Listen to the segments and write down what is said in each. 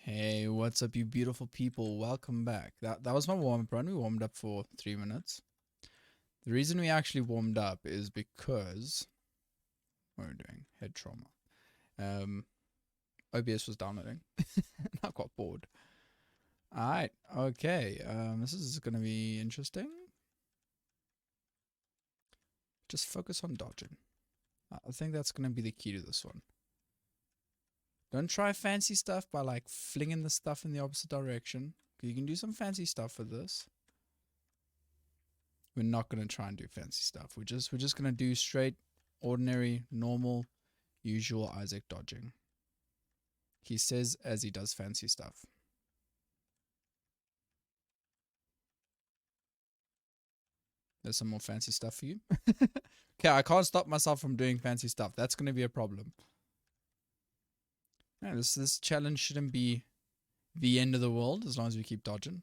Hey, what's up, you beautiful people? Welcome back. That was my warm-up run. We warmed up for 3 minutes. The reason we actually warmed up is because what are we doing? Head trauma. OBS was downloading. I got bored. Alright, okay. This is gonna be interesting. Just focus on dodging. I think that's gonna be the key to this one. Don't try fancy stuff by like flinging the stuff in the opposite direction. You can do some fancy stuff with this. We're not going to try and do fancy stuff. We're just going to do straight, ordinary, normal, usual Isaac dodging. He says as he does fancy stuff. There's some more fancy stuff for you. Okay, I can't stop myself from doing fancy stuff. That's going to be a problem. Yeah, this challenge shouldn't be the end of the world as long as we keep dodging.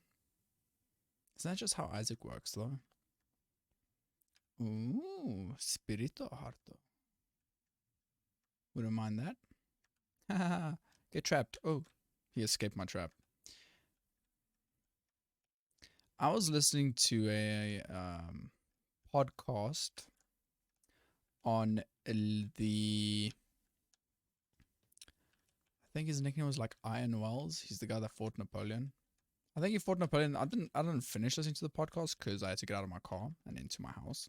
Isn't that just how Isaac works, though? Ooh, Spirito Harto. Wouldn't mind that. Get trapped. Oh, he escaped my trap. I was listening to a podcast on the... I think his nickname was like Iron Wells. He's the guy that fought Napoleon. I think he fought Napoleon. I didn't finish listening to the podcast because I had to get out of my car and into my house.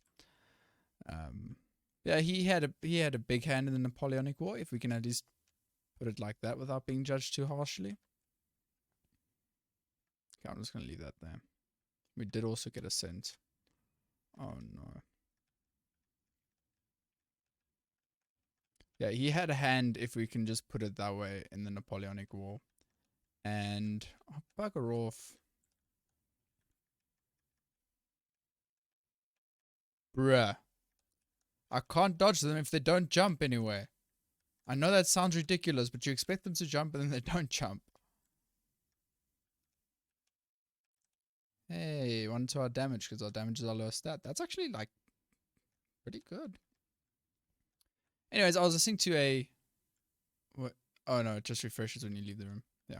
Yeah, he had a big hand in the Napoleonic War, if we can at least put it like that without being judged too harshly. Okay, I'm just gonna leave that there. We did also get a cent. Oh no. Yeah, he had a hand, if we can just put it that way, in the Napoleonic War. And oh, bugger off. Bruh. I can't dodge them if they don't jump anywhere. I know that sounds ridiculous, but you expect them to jump and then they don't jump. Hey, 1 to our damage because our damage is our lowest stat. That's actually like pretty good. Anyways, I was listening to a... What? Oh no, it just refreshes when you leave the room. Yeah.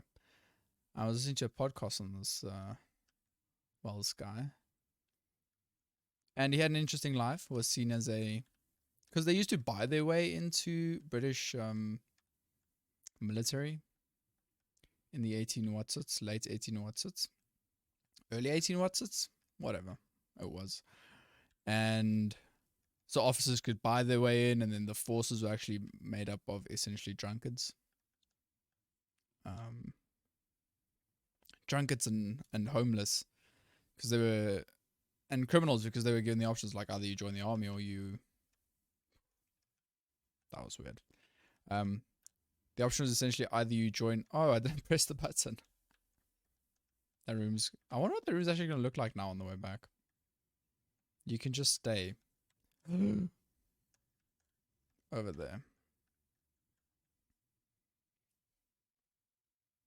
I was listening to a podcast on this Wells guy. And he had an interesting life. Was seen as a... Because they used to buy their way into British military in the 18 whatsits, late 18 whatsits, early 18 whatsits, whatever it was. And so officers could buy their way in, and then the forces were actually made up of essentially drunkards. Drunkards and homeless, because they were... And criminals, because they were given the options like either you join the army or you... That was weird. The option was essentially either you join... Oh, I didn't press the button. That room's... I wonder what the room's actually going to look like now on the way back. You can just stay. Over there.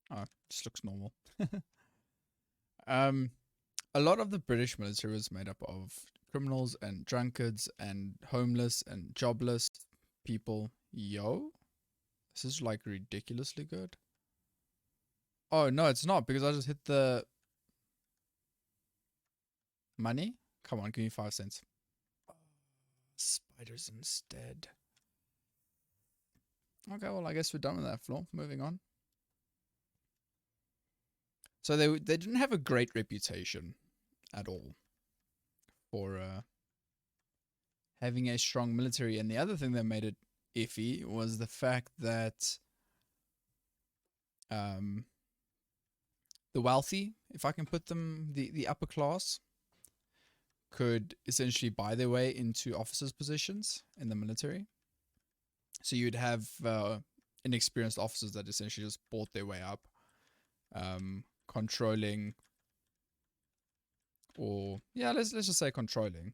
Oh, just looks normal. A lot of the British military was made up of criminals and drunkards and homeless and jobless people. Yo, this is like ridiculously good. Oh no, it's not, because I just hit the money. Come on, give me 5 cents. Spiders instead. Okay, well I guess we're done with that floor. Moving on. So they didn't have a great reputation at all for having a strong military, and the other thing that made it iffy was the fact that the wealthy, if I can put them, the upper class, could essentially buy their way into officers' positions in the military. So you'd have inexperienced officers that essentially just bought their way up, controlling, or yeah, let's just say controlling,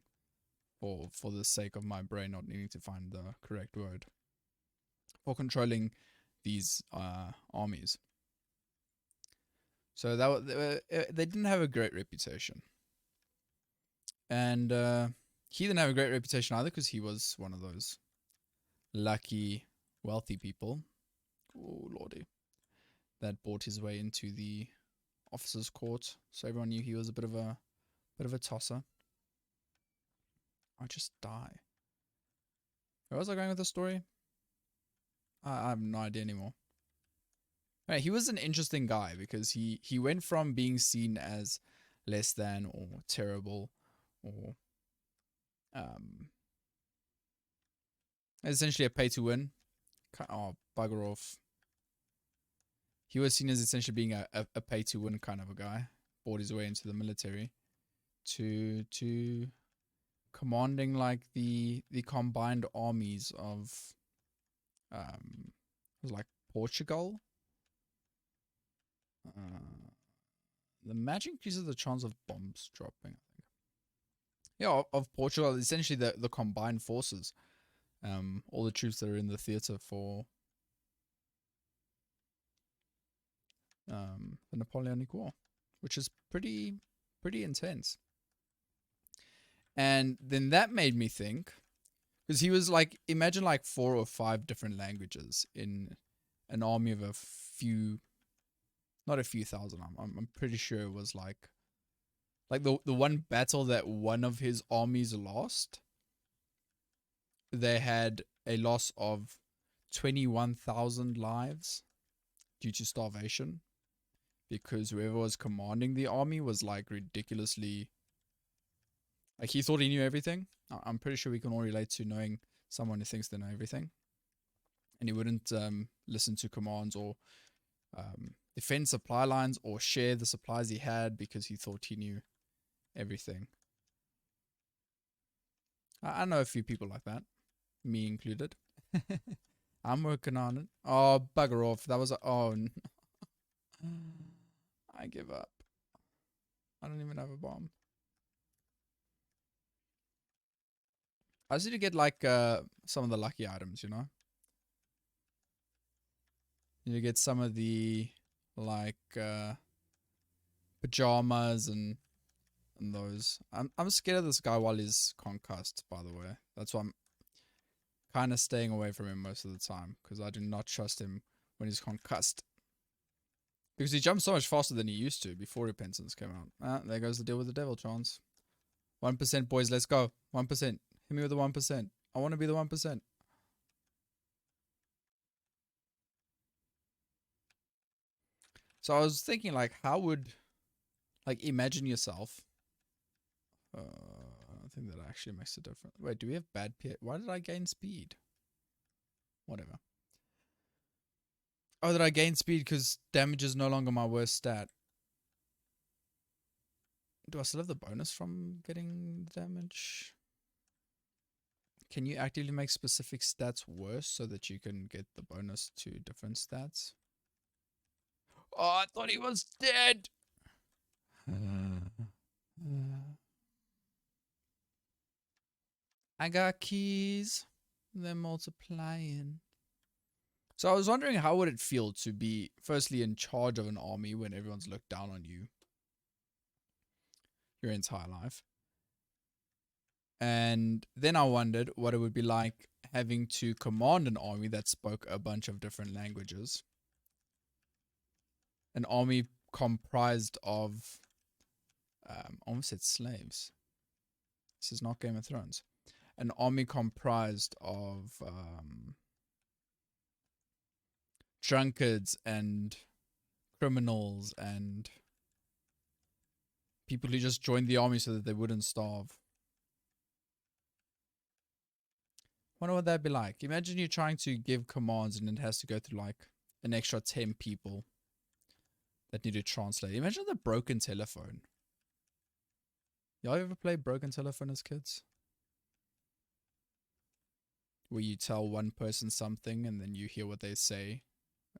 for the sake of my brain not needing to find the correct word, for controlling these armies. So they didn't have a great reputation. And he didn't have a great reputation either, because he was one of those lucky, wealthy people. Oh, lordy. that bought his way into the officers' court, so everyone knew he was a bit of a tosser. I just die. Where was I going with the story? I have no idea anymore. Right, he was an interesting guy because he went from being seen as less than or terrible or essentially a pay to win. Oh, bugger off. He was seen as essentially being a pay to win kind of a guy. Bought his way into the military to commanding like the combined armies of it was like Portugal. The magic increases the chance of bombs dropping, I think. Yeah, of Portugal, essentially the combined forces. All the troops that are in the theater for the Napoleonic War, which is pretty intense. And then that made me think, because he was like, imagine like 4 or 5 different languages in an army of a few, not a few thousand. I'm pretty sure it was like the one battle that one of his armies lost. They had a loss of 21,000 lives due to starvation, because whoever was commanding the army was like ridiculously, like he thought he knew everything. I'm pretty sure we can all relate to knowing someone who thinks they know everything, and he wouldn't listen to commands or defend supply lines or share the supplies he had because he thought he knew everything. I know a few people like that, me included. I'm working on it. Oh, bugger off. That was oh no. I give up. I don't even have a bomb. I just need to get like some of the lucky items, you know? You get some of the like pajamas and those. I'm scared of this guy while he's concussed, by the way. That's why I'm kind of staying away from him most of the time, because I do not trust him when he's concussed. Because he jumps so much faster than he used to before Repentance came out. Ah, there goes the deal with the devil chance. 1%, boys, let's go. 1%. Hit me with the 1%. I want to be the 1%. So I was thinking, like, how would, like, imagine yourself. I think that actually makes a difference. Wait, do we have bad P? Why did I gain speed? Whatever. Oh, did I gain speed because damage is no longer my worst stat? Do I still have the bonus from getting damage? Can you actively make specific stats worse so that you can get the bonus to different stats? Oh, I thought he was dead! I got keys. They're multiplying. So I was wondering, how would it feel to be firstly in charge of an army when everyone's looked down on you your entire life? And then I wondered what it would be like having to command an army that spoke a bunch of different languages. An army comprised of, I almost said slaves. This is not Game of Thrones. An army comprised of drunkards and criminals and people who just joined the army so that they wouldn't starve. Wonder what that'd be like. Imagine you're trying to give commands and it has to go through like an extra 10 people that need to translate. Imagine the broken telephone. Y'all ever play broken telephone as kids? Where you tell one person something and then you hear what they say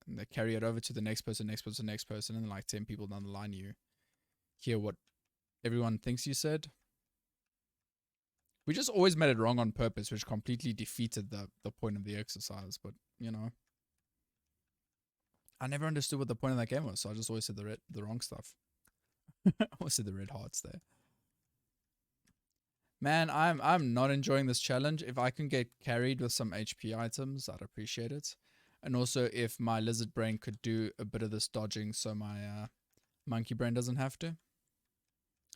and they carry it over to the next person, next person, next person, and then like 10 people down the line you hear what everyone thinks you said. We just always made it wrong on purpose, which completely defeated the point of the exercise. But, you know, I never understood what the point of that game was, so I just always said the wrong stuff. I always said the red hearts there. Man, I'm not enjoying this challenge. If I can get carried with some HP items, I'd appreciate it. And also if my lizard brain could do a bit of this dodging so my monkey brain doesn't have to,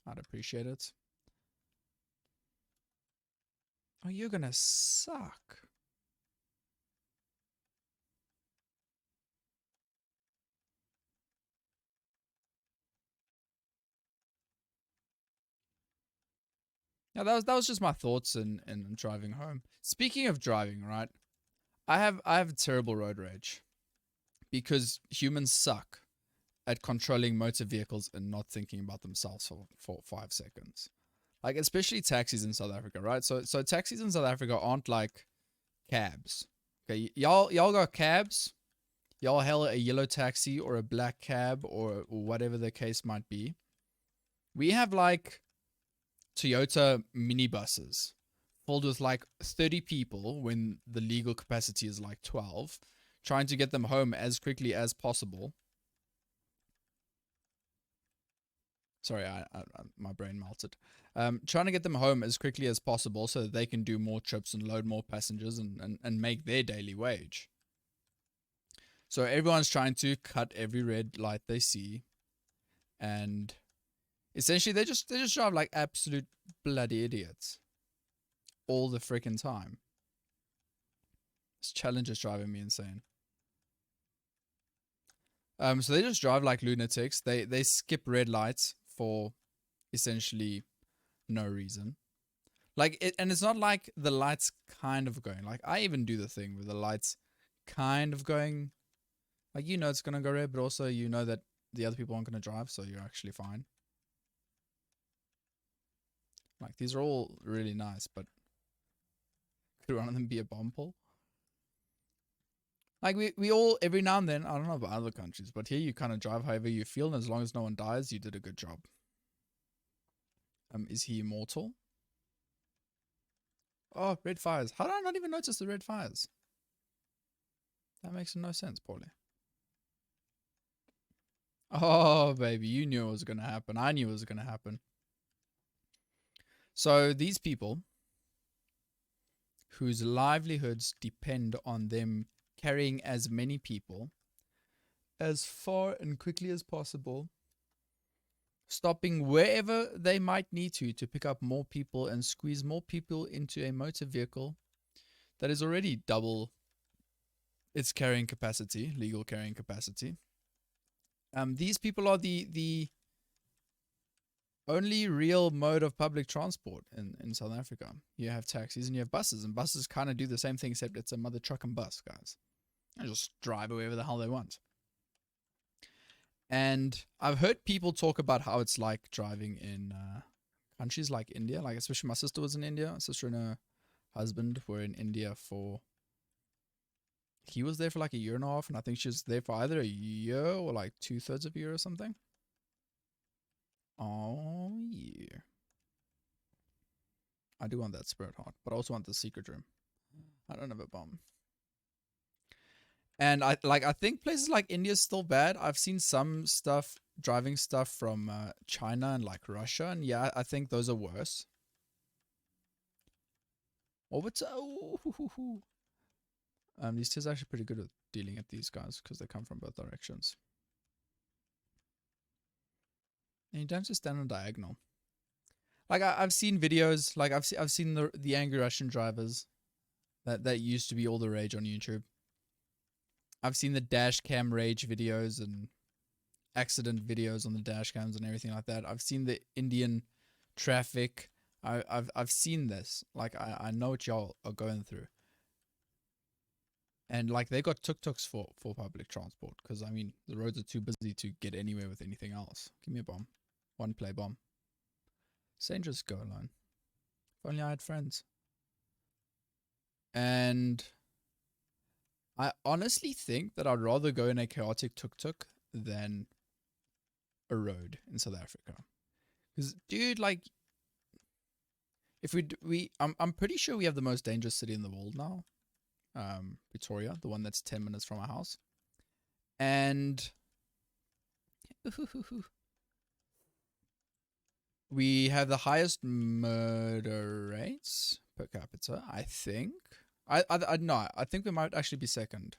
I'd appreciate it. Oh, you're gonna suck. Yeah, that was just my thoughts in driving home. Speaking of driving, right? I have terrible road rage because humans suck at controlling motor vehicles and not thinking about themselves for 5 seconds. Like especially taxis in South Africa, right? So taxis in South Africa aren't like cabs. Okay, y'all got cabs. Y'all hail a yellow taxi or a black cab or whatever the case might be. We have like Toyota minibuses filled with like 30 people when the legal capacity is like 12, trying to get them home as quickly as possible. Sorry, my brain melted. Trying to get them home as quickly as possible so that they can do more trips and load more passengers and make their daily wage. So everyone's trying to cut every red light they see, and essentially they just drive like absolute bloody idiots all the freaking time. This challenge is driving me insane. So they just drive like lunatics. They skip red lights for essentially no reason. Like it, and it's not like the lights kind of going. Like I even do the thing where the lights kind of going. Like you know it's gonna go red, but also you know that the other people aren't gonna drive, so you're actually fine. Like these are all really nice, but could one of them be a bomb pull? Like we all every now and then, I don't know about other countries, but here you kind of drive however you feel, and as long as no one dies, you did a good job. Is he immortal? Oh, red fires. How did I not even notice the red fires? That makes no sense, Paulie. Oh, baby, you knew it was going to happen. I knew it was going to happen. So these people whose livelihoods depend on them carrying as many people as far and quickly as possible, stopping wherever they might need to pick up more people and squeeze more people into a motor vehicle that is already double its carrying capacity, legal carrying capacity. These people are the only real mode of public transport in South Africa. You have taxis and you have buses, and buses kind of do the same thing, except it's a mother truck and bus, guys. They just drive wherever the hell they want. And I've heard people talk about how it's like driving in countries like India. Like, especially my sister was in India. My sister and her husband were in India for... He was there for like a year and a half, and I think she was there for either a year or like 2/3 of a year or something. Oh, yeah. I do want that spirit heart, but I also want the secret room. I don't have a bomb. And I think places like India is still bad. I've seen some stuff, driving stuff from China and like Russia, and yeah, I think those are worse. Oh, but these two are actually pretty good at dealing at these guys because they come from both directions. And you don't just stand on diagonal. Like I've seen videos, like I've seen the angry Russian drivers that used to be all the rage on YouTube. I've seen the dash cam rage videos and accident videos on the dash cams and everything like that. I've seen the Indian traffic. I've seen this. Like I know what y'all are going through. And like they tuk tuks for public transport because I mean the roads are too busy to get anywhere with anything else. Give me a bomb. One play bomb. Saying just go alone. If only I had friends. And I honestly think that I'd rather go in a chaotic tuk-tuk than a road in South Africa. Because, dude, like, if I'm pretty sure we have the most dangerous city in the world now. Pretoria, the one that's 10 minutes from our house. And we have the highest murder rates per capita, I think. I think we might actually be second.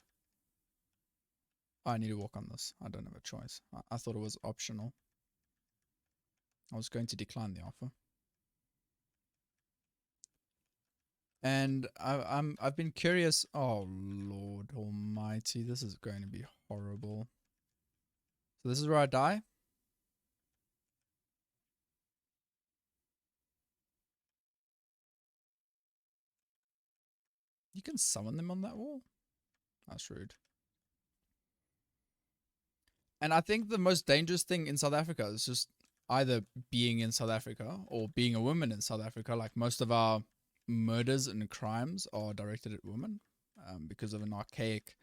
I need to walk on this. I don't have a choice. I thought it was optional. I was going to decline the offer. And I've been curious. Oh Lord Almighty, this is going to be horrible. So this is where I die. You can summon them on that wall. That's rude. And I think the most dangerous thing in South Africa is just either being in South Africa or being a woman in South Africa. Like most of our murders and crimes are directed at women because of an archaic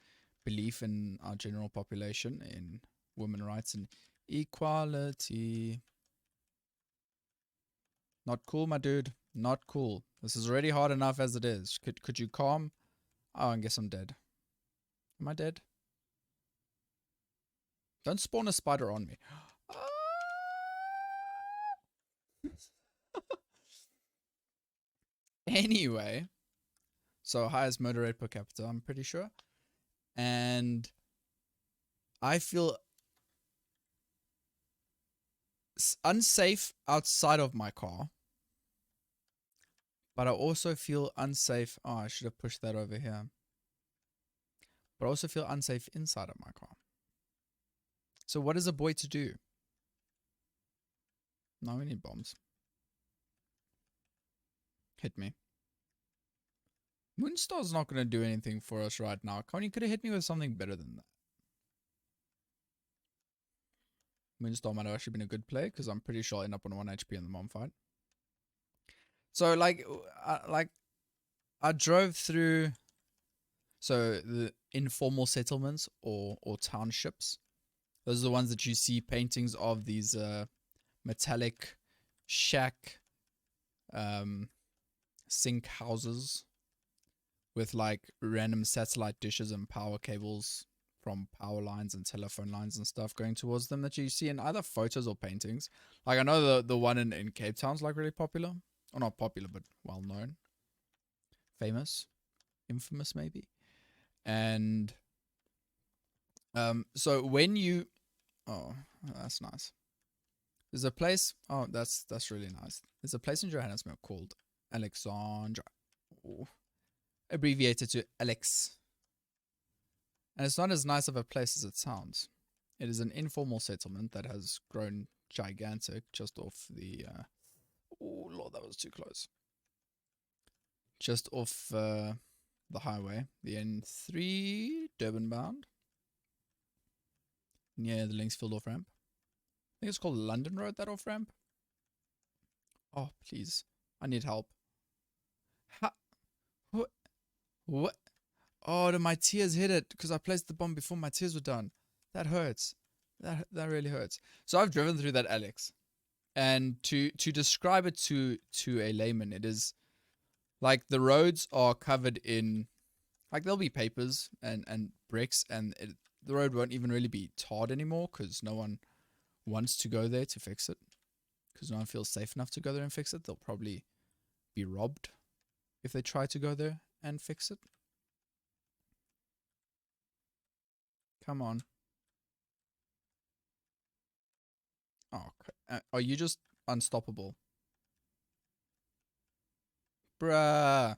belief in our general population in women rights and equality. Not cool, my dude. Not cool. This is already hard enough as it is. Could you calm? Oh, I guess I'm dead. Am I dead? Don't spawn a spider on me. Anyway, so highest murder rate per capita, I'm pretty sure. And I feel unsafe outside of my car. But I also feel unsafe. Oh, I should have pushed that over here. But I also feel unsafe inside of my car. So what is a boy to do? No, we need bombs. Hit me. Moonstar's not going to do anything for us right now. Connie could have hit me with something better than that. Moonstar might have actually been a good play because I'm pretty sure I'll end up on 1 HP in the mom fight. So I drove through the informal settlements or townships. Those are the ones that you see paintings of, these metallic shack sink houses with like random satellite dishes and power cables from power lines and telephone lines and stuff going towards them that you see in either photos or paintings. Like I know the one in Cape Town's like really popular. Or not popular, but well known. Famous. Infamous maybe. And so when you... Oh, that's nice. There's a place... Oh, that's really nice. There's a place in Johannesburg called Alexandra. Oh, abbreviated to Alex. And it's not as nice of a place as it sounds. It is an informal settlement that has grown gigantic just off the... oh, Lord, that was too close. Just off the highway, the N3, Durban bound. Near the Linksfield off-ramp. I think it's called London Road, that off-ramp. Oh, please. I need help. What? Oh, did my tears hit it? Because I placed the bomb before my tears were done. That hurts. That really hurts. So I've driven through that Alex. And to describe it to a layman, it is like the roads are covered in, like there'll be papers and bricks, and the road won't even really be tarred anymore because no one wants to go there to fix it. Because no one feels safe enough to go there and fix it. They'll probably be robbed if they try to go there and fix it. Come on. Oh, okay. Are you just unstoppable? Bruh.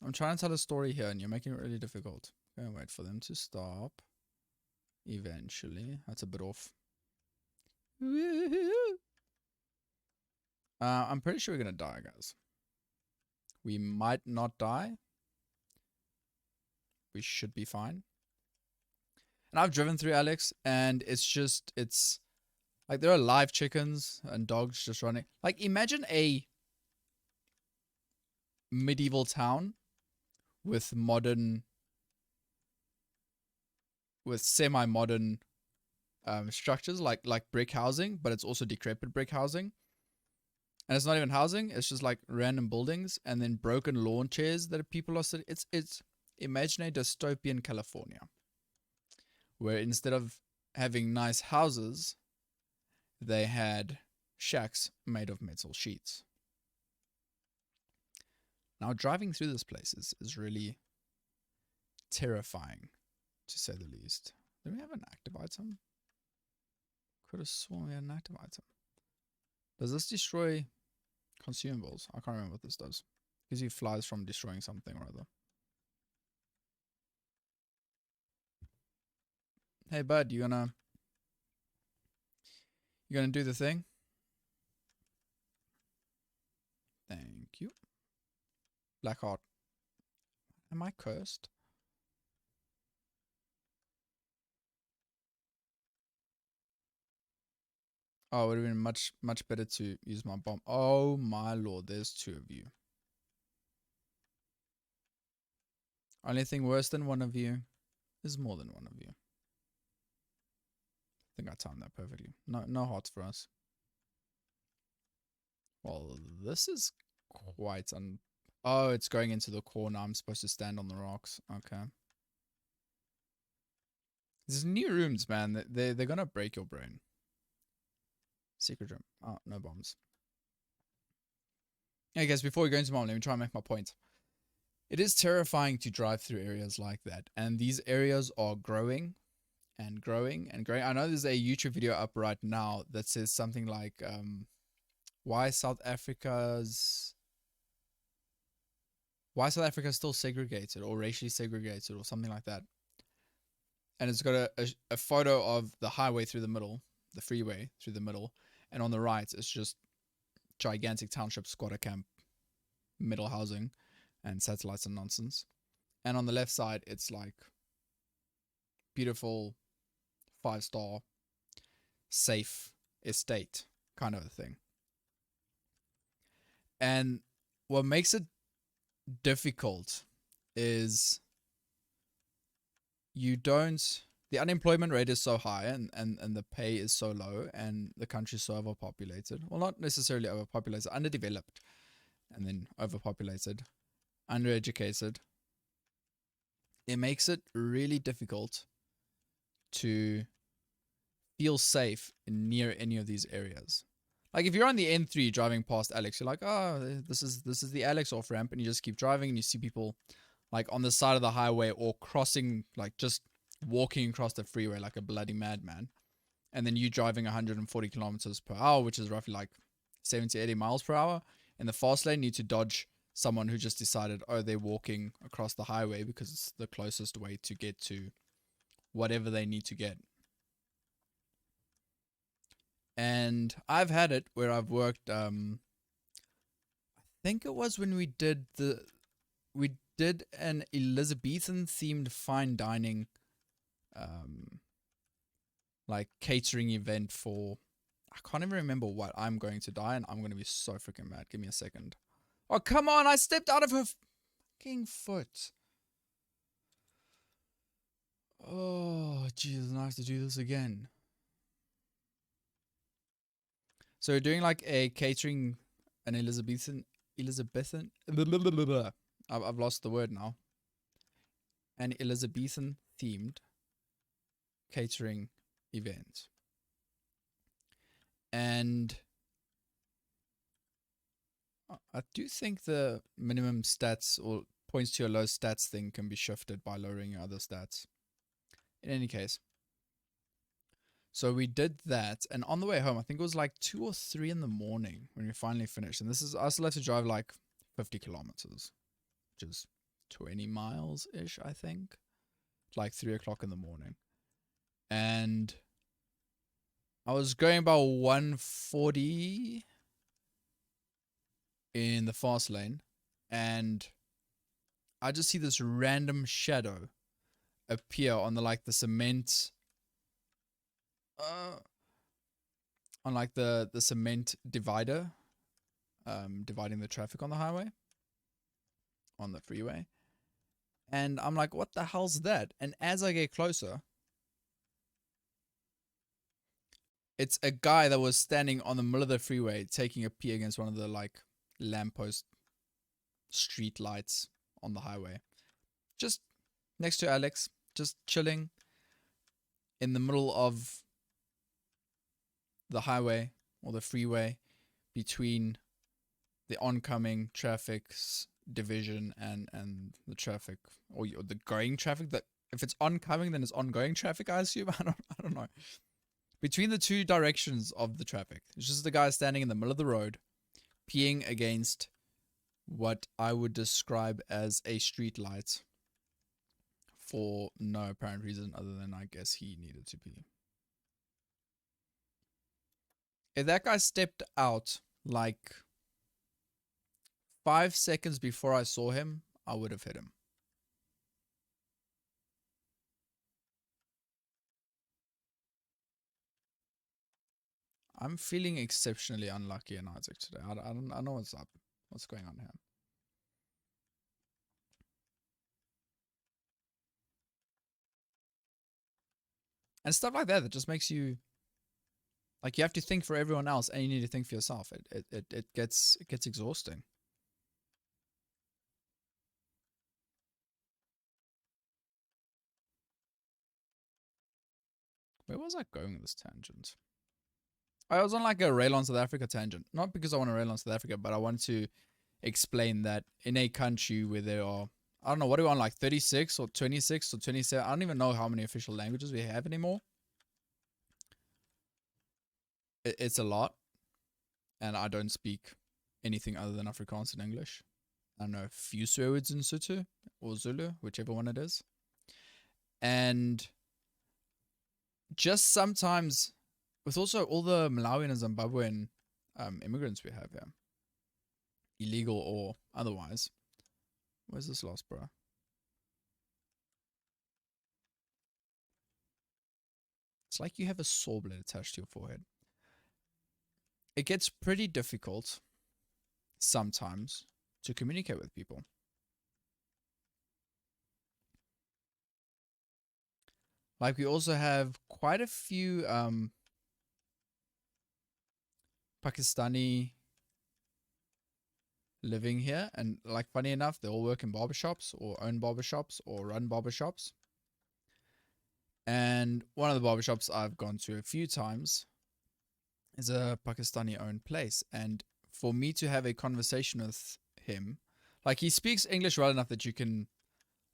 I'm trying to tell a story here and you're making it really difficult. Gonna wait for them to stop. Eventually. That's a bit off. I'm pretty sure we're gonna die, guys. We might not die. We should be fine. And I've driven through Alex, and it's like there are live chickens and dogs just running. Like imagine a medieval town with semi-modern structures like brick housing, but it's also decrepit brick housing. And it's not even housing, it's just like random buildings and then broken lawn chairs that people are sitting. It's imagine a dystopian California where instead of having nice houses, they had shacks made of metal sheets. Now driving through this place is really terrifying to say the least. Do we have an active item? Could have sworn we had an active item. Does this destroy consumables? I can't remember what this does. Gives you flies from destroying something or other. Hey bud, you gonna do the thing? Thank you. Black heart. Am I cursed? Oh, it would have been much better to use my bomb. Oh my lord, there's 2 of you. Only thing worse than one of you is more than one of you. I think I timed that perfectly. No hearts for us. Well, this is quite oh, it's going into the corner. I'm supposed to stand on the rocks. Okay. These new rooms, man. They're gonna break your brain. Secret room. Oh, no bombs. Hey guys, before we go into mom, let me try and make my point. It is terrifying to drive through areas like that, and these areas are growing and growing and growing. I know there's a YouTube video up right now that says something like why South Africa is still segregated or racially segregated or something like that. And it's got a photo of the highway through the middle, the freeway through the middle, and on the right it's just gigantic township, squatter camp, middle housing, and satellites and nonsense. And on the left side it's like beautiful 5-star safe estate kind of a thing. And what makes it difficult is the unemployment rate is so high and the pay is so low and the country is so overpopulated. Well, not necessarily overpopulated, underdeveloped, and then overpopulated, undereducated. It makes it really difficult to feel safe near any of these areas. Like if you're on the N3 driving past Alex, you're like, oh, this is the Alex off ramp, and you just keep driving and you see people like on the side of the highway or crossing, like just walking across the freeway like a bloody madman. And then you driving 140 kilometers per hour, which is roughly like 70, 80 miles per hour. In the fast lane, you need to dodge someone who just decided, oh, they're walking across the highway because it's the closest way to get to whatever they need to get. And I've had it where I've worked, I think it was when we did an Elizabethan themed fine dining like catering event for, I can't even remember what. I'm going to die and I'm going to be so freaking mad. Give me a second. Oh, come on. I stepped out of her fucking foot. Oh, Jesus. I have to do this again. So we're doing like a catering, an Elizabethan, I've lost the word now. An Elizabethan themed catering event. And I do think the minimum stats or points to your low stats thing can be shifted by lowering your other stats. In any case. So we did that, and on the way home, I think it was like 2 or 3 in the morning when we finally finished. And I still had to drive like 50 kilometers, which is 20 miles-ish, I think. Like 3 o'clock in the morning. And I was going about 140 in the fast lane, and I just see this random shadow appear on the cement, on like the cement divider, dividing the traffic on the highway, on the freeway. And I'm like, what the hell's that? And as I get closer, it's a guy that was standing on the middle of the freeway taking a pee against one of the like lamppost street lights on the highway. Just next to Alex, just chilling in the middle of the highway or the freeway between the oncoming traffic's division and the traffic or the going traffic that If it's oncoming, then it's ongoing traffic, I assume. I don't know. Between the two directions of the traffic, it's just the guy standing in the middle of the road, peeing against what I would describe as a street light for no apparent reason other than I guess he needed to pee. If that guy stepped out like 5 seconds before I saw him, I would have hit him. I'm feeling exceptionally unlucky in Isaac today. I don't know what's up. What's going on here? And stuff like that just makes you like you have to think for everyone else and you need to think for yourself. It gets exhausting. Where was I going with this tangent? I was on like a rail on South Africa tangent. Not because I want to rail on South Africa, but I want to explain that in a country where there are, I don't know, what do we want, like 36 or 26 or 27? I don't even know how many official languages we have anymore. It's a lot. And I don't speak anything other than Afrikaans and English. I know a few swear words in Sotho or Zulu, whichever one it is. And just sometimes, with also all the Malawian and Zimbabwean immigrants we have here, illegal or otherwise. Where's this lost, bro? It's like you have a saw blade attached to your forehead. It gets pretty difficult sometimes to communicate with people. Like we also have quite a few Pakistani living here, and like funny enough, they all work in barbershops or own barbershops or run barbershops. And one of the barbershops I've gone to a few times is a Pakistani owned place. And for me to have a conversation with him, like he speaks English well enough that you can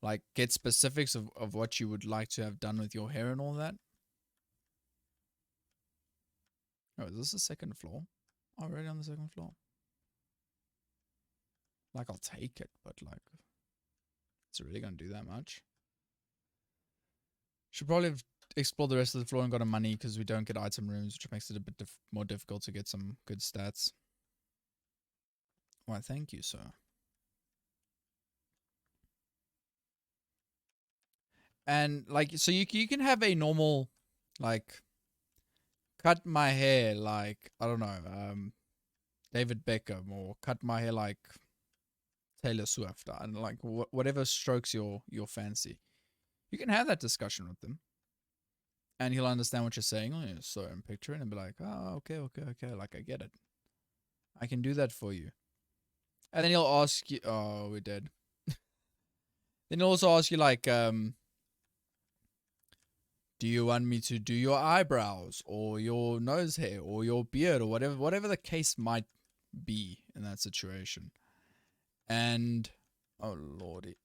like get specifics of what you would like to have done with your hair and all that. Oh, is this the second floor? Already on the second floor. Like I'll take it, but like it's really gonna do that much. Should probably have explored the rest of the floor and got a money because we don't get item rooms, which makes it a bit more difficult to get some good stats. Why, thank you, sir. And like, so you can have a normal, like, cut my hair like, I don't know, David Beckham, or cut my hair like Taylor Swift, and like whatever strokes your fancy. You can have that discussion with them, and he'll understand what you're saying. Oh, so I'm picturing and be like, oh, okay, like I get it. I can do that for you. And then he'll ask you, oh, we're dead. Then he'll also ask you like, do you want me to do your eyebrows or your nose hair or your beard or whatever the case might be in that situation. And oh lordy,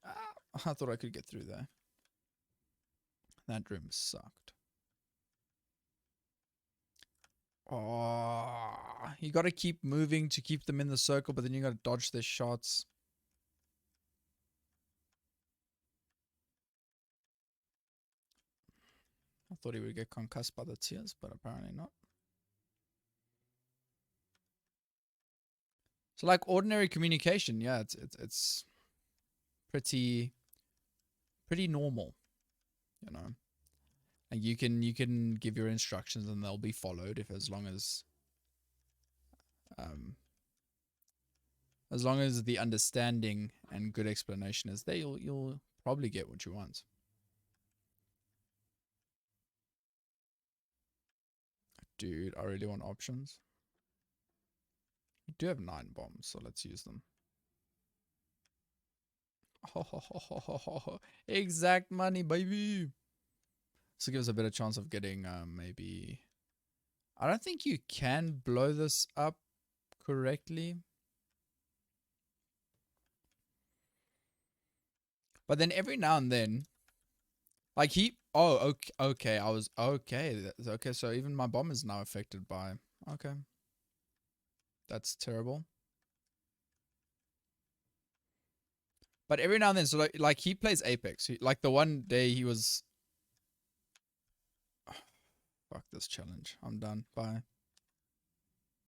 I thought I could get through there. That room sucked. Oh, you got to keep moving to keep them in the circle, but then you got to dodge their shots. I thought he would get concussed by the tears, but apparently not. So like ordinary communication, yeah, it's pretty normal, you know. And you can give your instructions and they'll be followed as long as the understanding and good explanation is there, you'll probably get what you want. Dude, I really want options. We do have 9 bombs, so let's use them. Oh, exact money, baby. So give us a better chance of getting maybe. I don't think you can blow this up correctly. But then every now and then, Like he. Oh, okay. Okay, I was okay. Okay, so even my bomb is now affected by. Okay, that's terrible. But every now and then, so like he plays Apex. Like the one day he was. Fuck this challenge. I'm done. Bye.